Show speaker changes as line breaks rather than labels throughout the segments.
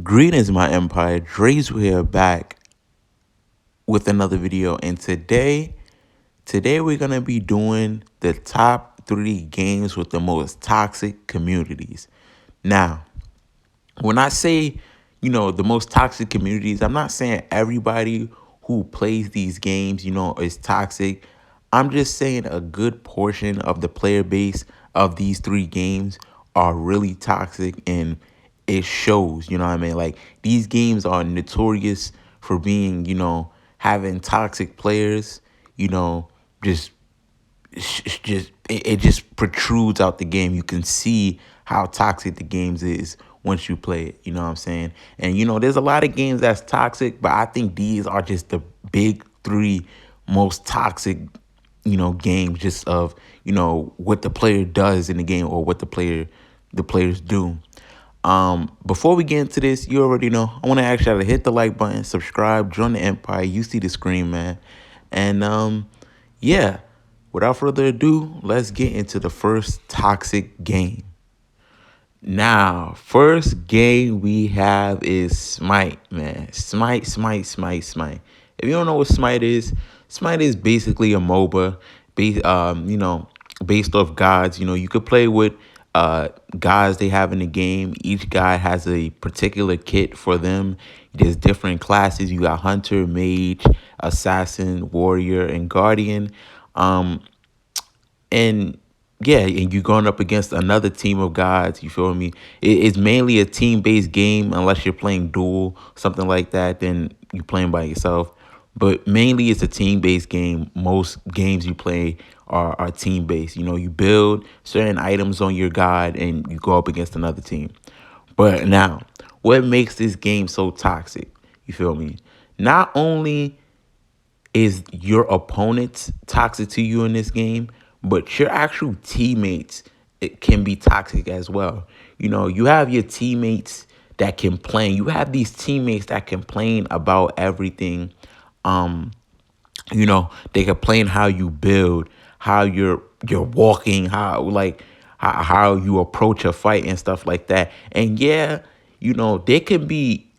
Greetings, my empire. Dre's here back with another video, and today we're gonna be doing the top 3 games with the most toxic communities. Now, when I say the most toxic communities, I'm not saying everybody who plays these games is toxic. I'm just saying a good portion of the player base of these 3 games are really toxic, and it shows. You know what I mean? Like, these games are notorious for being having toxic players. you know just it just protrudes out the game. You can see how toxic the games is once you play it. You know what I'm saying? And there's a lot of games that's toxic, but I think these are just the big 3 most toxic games, just of what the player does in the game, or what the players do. Before we get into this, you already know, I want to ask y'all to hit the like button, subscribe, join the empire. You see the screen, man. And yeah, without further ado, let's get into the first toxic game. Now, first game we have is Smite, man. Smite. If you don't know what Smite is basically a MOBA, based off gods. You could play with gods they have in the game. Each god has a particular kit for them. There's different classes. You got hunter, mage, assassin, warrior, and guardian. Um, and yeah, and you're going up against another team of gods. You feel me? It's mainly a team-based game, unless you're playing duel, something like that. Then you're playing by yourself. But mainly, it's a team-based game. Most games you play are team-based. You build certain items on your god, and you go up against another team. But now, what makes this game so toxic? You feel me? Not only is your opponent toxic to you in this game, but your actual teammates, it can be toxic as well. You have your teammates that complain. You have these teammates that complain about everything. Um, they complain how you build, how you're walking, how you approach a fight and stuff like that. And yeah, they can be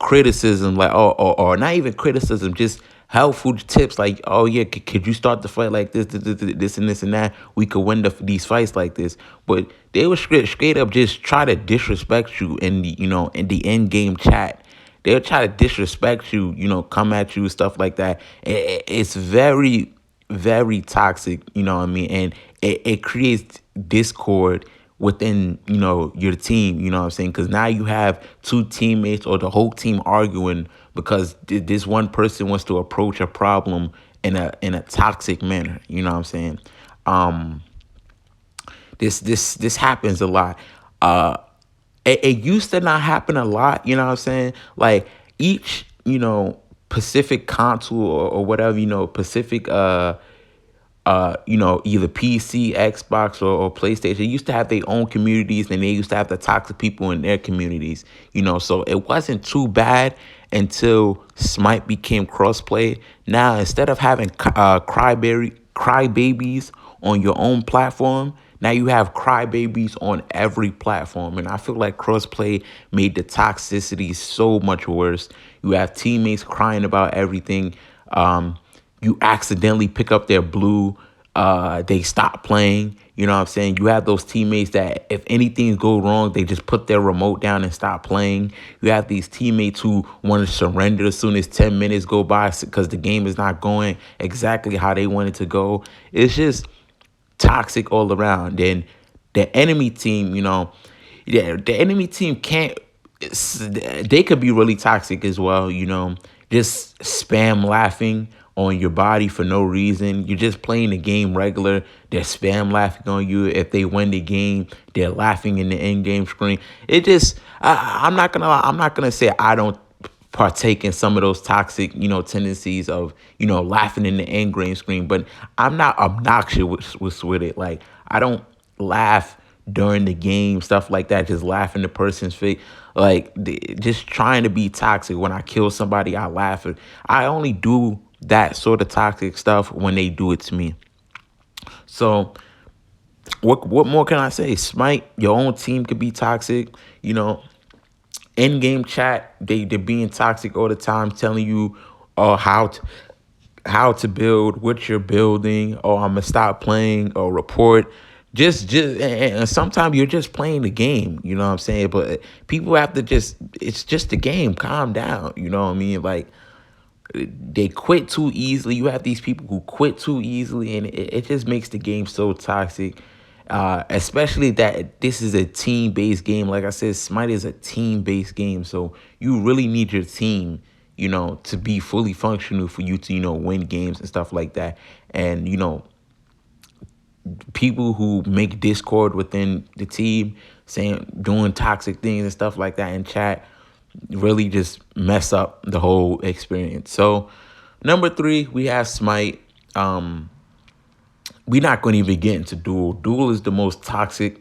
criticism, like, or not even criticism, just helpful tips, like, oh yeah, could you start the fight like this and this and that, we could win these fights like this. But they would straight up just try to disrespect you in the end game chat. They'll try to disrespect you, come at you, stuff like that. It's very, very toxic, you know what I mean? And it creates discord within, your team, you know what I'm saying? Because now you have 2 teammates or the whole team arguing because this one person wants to approach a problem in a toxic manner, you know what I'm saying? Um, this happens a lot. Uh, it used to not happen a lot, you know what I'm saying? Like, each, Pacific console, or whatever, Pacific either PC, Xbox, or PlayStation, they used to have their own communities, and they used to have the toxic people in their communities, so it wasn't too bad until Smite became crossplay. Now, instead of having crybabies on your own platform, now you have crybabies on every platform. And I feel like crossplay made the toxicity so much worse. You have teammates crying about everything. You accidentally pick up their blue, they stop playing. You know what I'm saying? You have those teammates that if anything go wrong, they just put their remote down and stop playing. You have these teammates who want to surrender as soon as 10 minutes go by because the game is not going exactly how they want it to go. It's just toxic all around. Then the enemy team, yeah, the enemy team can't, they could be really toxic as well, just spam laughing on your body for no reason. You're just playing the game regular. They're spam laughing on you. If they win the game, they're laughing in the end game screen. It just, I'm not gonna say I don't partake in some of those toxic, tendencies of, laughing in the end game screen, but I'm not obnoxious with it. Like, I don't laugh during the game, stuff like that, just laughing the person's face, like, just trying to be toxic. When I kill somebody, I laugh. I only do that sort of toxic stuff when they do it to me. So what more can I say? Smite, your own team could be toxic. in game chat, they're being toxic all the time, telling you how to build, what you're building, or I'm gonna stop playing, or report. And sometimes you're just playing the game, you know what I'm saying? But people have to just, it's just a game. Calm down, you know what I mean? Like, they quit too easily. You have these people who quit too easily, and it just makes the game so toxic. Especially that this is a team-based game. Like I said, Smite is a team-based game, so you really need your team, to be fully functional for you to, win games and stuff like that. And people who make discord within the team, saying doing toxic things and stuff like that in chat, really just mess up the whole experience. So number 3, we have Smite. We're not going to even get into Duel. Duel is the most toxic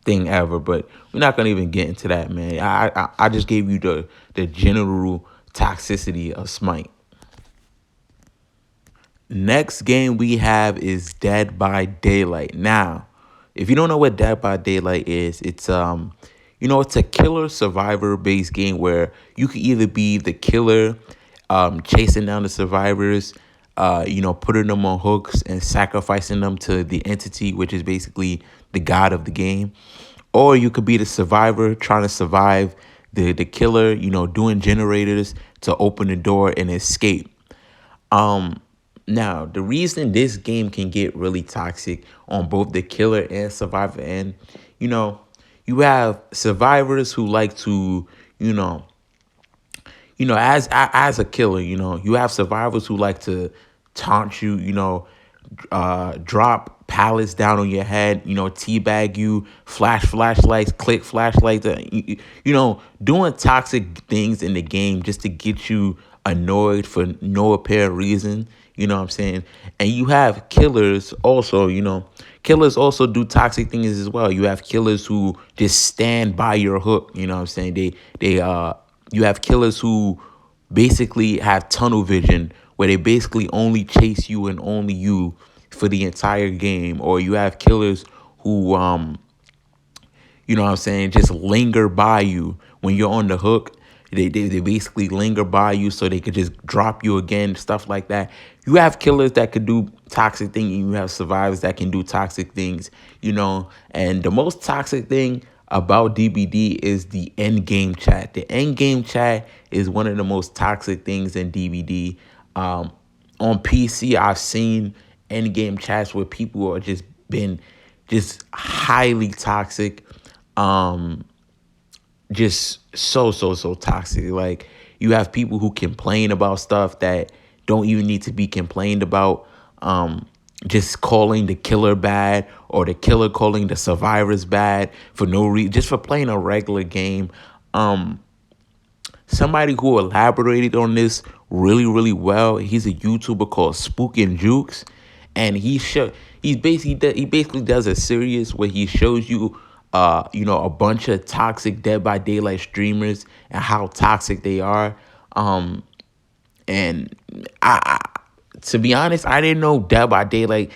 thing ever, but we're not going to even get into that, man. I just gave you the general toxicity of Smite. Next game we have is Dead by Daylight. Now, if you don't know what Dead by Daylight is, it's a killer survivor based game where you could either be the killer, chasing down the survivors, putting them on hooks and sacrificing them to the entity, which is basically the god of the game, or you could be the survivor trying to survive the killer, doing generators to open the door and escape. Now, the reason this game can get really toxic on both the killer and survivor end, you have survivors who like to, as a killer, you have survivors who like to taunt you, drop pallets down on your head, teabag you, flash flashlights, click flashlights, doing toxic things in the game just to get you annoyed for no apparent reason. You know what I'm saying? And you have killers also, killers also do toxic things as well. You have killers who just stand by your hook, you know what I'm saying? You have killers who basically have tunnel vision, where they basically only chase you and only you for the entire game. Or you have killers who you know what I'm saying, just linger by you when you're on the hook. They basically linger by you so they could just drop you again, stuff like that. You have killers that could do toxic things, and you have survivors that can do toxic things, And the most toxic thing about DBD is the end game chat. The end game chat is one of the most toxic things in DBD. On PC, I've seen end game chats where people are just highly toxic. Just so toxic. Like, you have people who complain about stuff that don't even need to be complained about. Just calling the killer bad, or the killer calling the survivors bad for no reason, just for playing a regular game. Somebody who elaborated on this really well, he's a YouTuber called Spook and Jukes, and he basically does a series where he shows you a bunch of toxic Dead by Daylight streamers and how toxic they are. And to be honest, I didn't know Dead by Daylight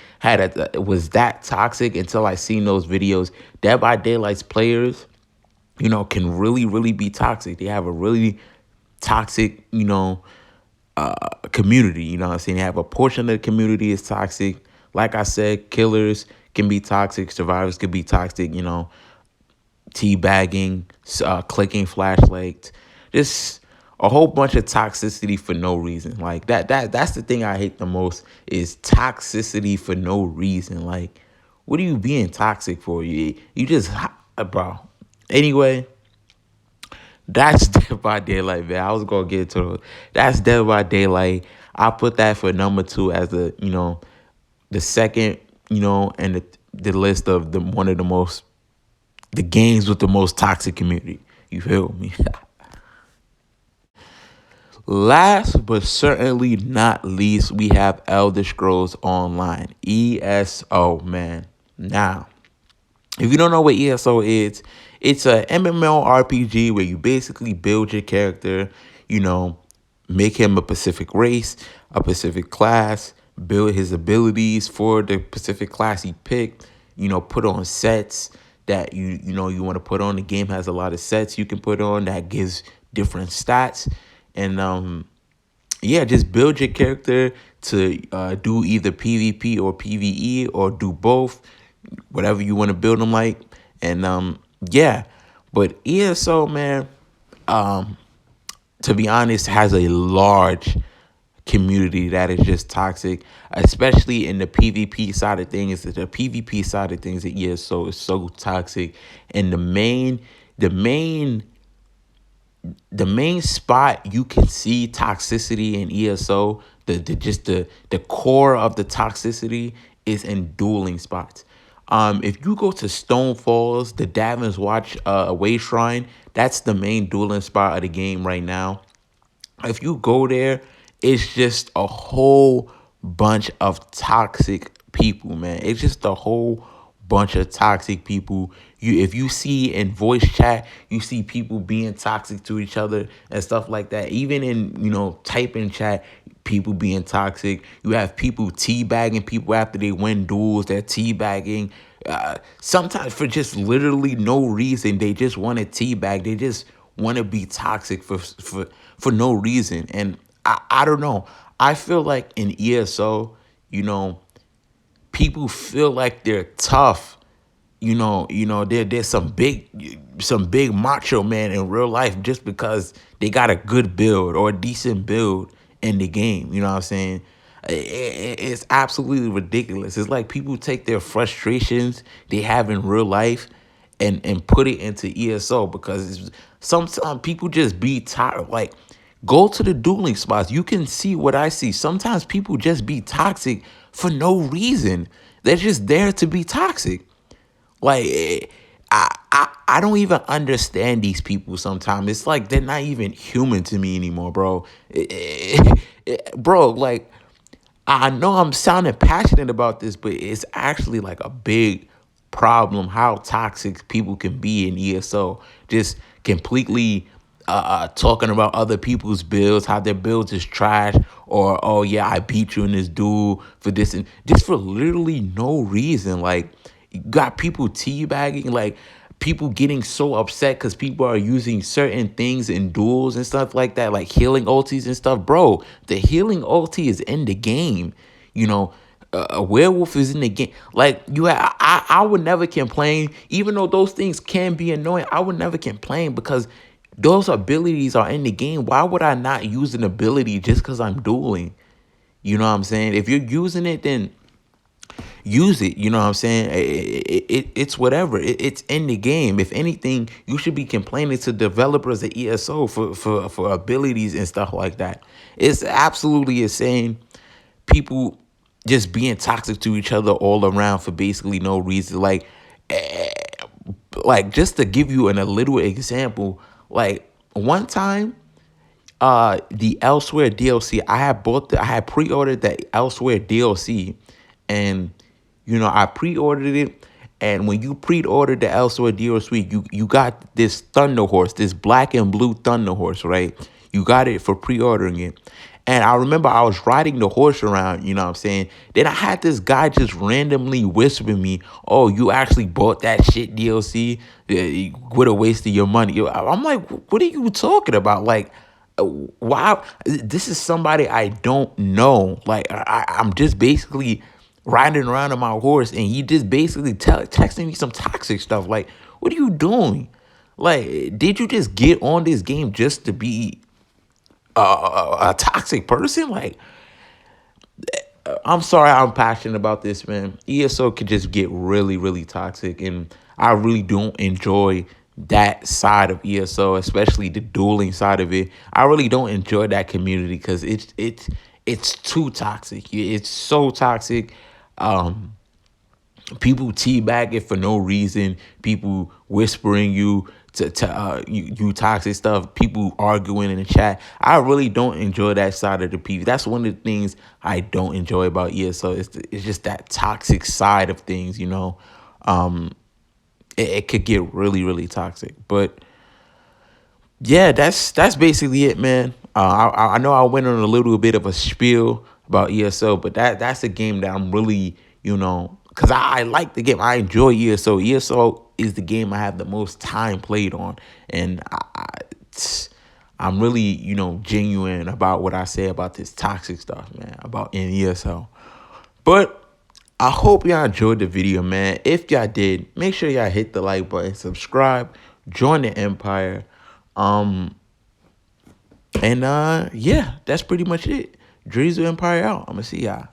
was that toxic until I seen those videos. Dead by Daylight's players, can really be toxic. They have a really toxic, community. You know what I'm saying? They have a portion of the community is toxic. Like I said, killers can be toxic. Survivors can be toxic, teabagging, clicking flashlights. Just a whole bunch of toxicity for no reason. Like, that's the thing I hate the most, is toxicity for no reason. Like, what are you being toxic for? You just, bro. Anyway, that's Dead by Daylight, man. I was gonna get to it. That's Dead by Daylight. I put that for number 2 as the second, and the list of one of the games with the most toxic community. You feel me? Last but certainly not least, we have Elder Scrolls Online, ESO, man. Now, if you don't know what ESO is, it's a MMORPG where you basically build your character, make him a specific race, a specific class, build his abilities for the specific class he picked, put on sets that you want to put on. The game has a lot of sets you can put on that gives different stats, and yeah, just build your character to do either PvP or PvE or do both, whatever you want to build them like. And yeah, but ESO, man, um, to be honest, has a large community that is just toxic, especially in the PvP side of things. The PvP side of things at ESO is so toxic, and the main the main spot you can see toxicity in ESO, the core of the toxicity is in dueling spots. If you go to Stone Falls, the Davin's Watch Away Shrine, that's the main dueling spot of the game right now. If you go there, it's just a whole bunch of toxic people, man. It's just a whole bunch of toxic people. If you see in voice chat, you see people being toxic to each other and stuff like that. Even in, typing chat, people being toxic. You have people teabagging people after they win duels. They're teabagging. Sometimes for just literally no reason. They just want to teabag. They just want to be toxic for no reason. And I don't know. I feel like in ESO, people feel like they're tough. There's some big macho man in real life just because they got a good build or a decent build in the game. You know what I'm saying? It's absolutely ridiculous. It's like people take their frustrations they have in real life and put it into ESO because sometimes people just be tired. Like, go to the dueling spots. You can see what I see. Sometimes people just be toxic for no reason. They're just there to be toxic. Like, I don't even understand these people sometimes. It's like they're not even human to me anymore, bro. Bro, like, I know I'm sounding passionate about this, but it's actually like a big problem how toxic people can be in ESO. Just completely talking about other people's builds, how their builds is trash, or oh yeah, I beat you in this duel for this, and just for literally no reason. Like, you got people teabagging, like people getting so upset because people are using certain things in duels and stuff like that, like healing ultis and stuff. Bro, the healing ulti is in the game. You know, a werewolf is in the game. Like, I would never complain, even though those things can be annoying. I would never complain because those abilities are in the game. Why would I not use an ability just because I'm dueling? You know what I'm saying? If you're using it, then use it. You know what I'm saying? It's whatever. It's in the game. If anything, you should be complaining to developers at ESO for abilities and stuff like that. It's absolutely insane. People just being toxic to each other all around for basically no reason. Like just to give you a little example, like one time, the Elsewhere DLC, I had pre-ordered the Elsewhere DLC, and I pre-ordered it. And when you pre-ordered the Elsewhere DLC, you got this Thunder Horse, this black and blue Thunder Horse, right? You got it for pre-ordering it. And I remember I was riding the horse around, you know what I'm saying? Then I had this guy just randomly whisper me, oh, you actually bought that shit DLC? What a waste of your money. I'm like, what are you talking about? Like, wow, this is somebody I don't know. Like, I'm just basically riding around on my horse, and he just basically texting me some toxic stuff. Like, what are you doing? Like, did you just get on this game just to be a toxic person? Like, I'm sorry, I'm passionate about this, man. ESO could just get really, really toxic, and I really don't enjoy that side of ESO, especially the dueling side of it. I really don't enjoy that community because it's too toxic. It's so toxic. People teabag it for no reason. People whispering you toxic stuff. People arguing in the chat. I really don't enjoy that side of the PV. That's one of the things I don't enjoy about ESO. It's just that toxic side of things. It could get really, really toxic. But yeah, that's basically it, man. I know I went on a little bit of a spiel about ESO, but that's a game that I'm really, because I like the game. I enjoy ESO. ESO is the game I have the most time played on, and I'm really, genuine about what I say about this toxic stuff, man, about NESL. But I hope y'all enjoyed the video, man. If y'all did, make sure y'all hit the like button, subscribe, join the empire. And yeah, that's pretty much it. Dreams of Empire out. I'm gonna see y'all.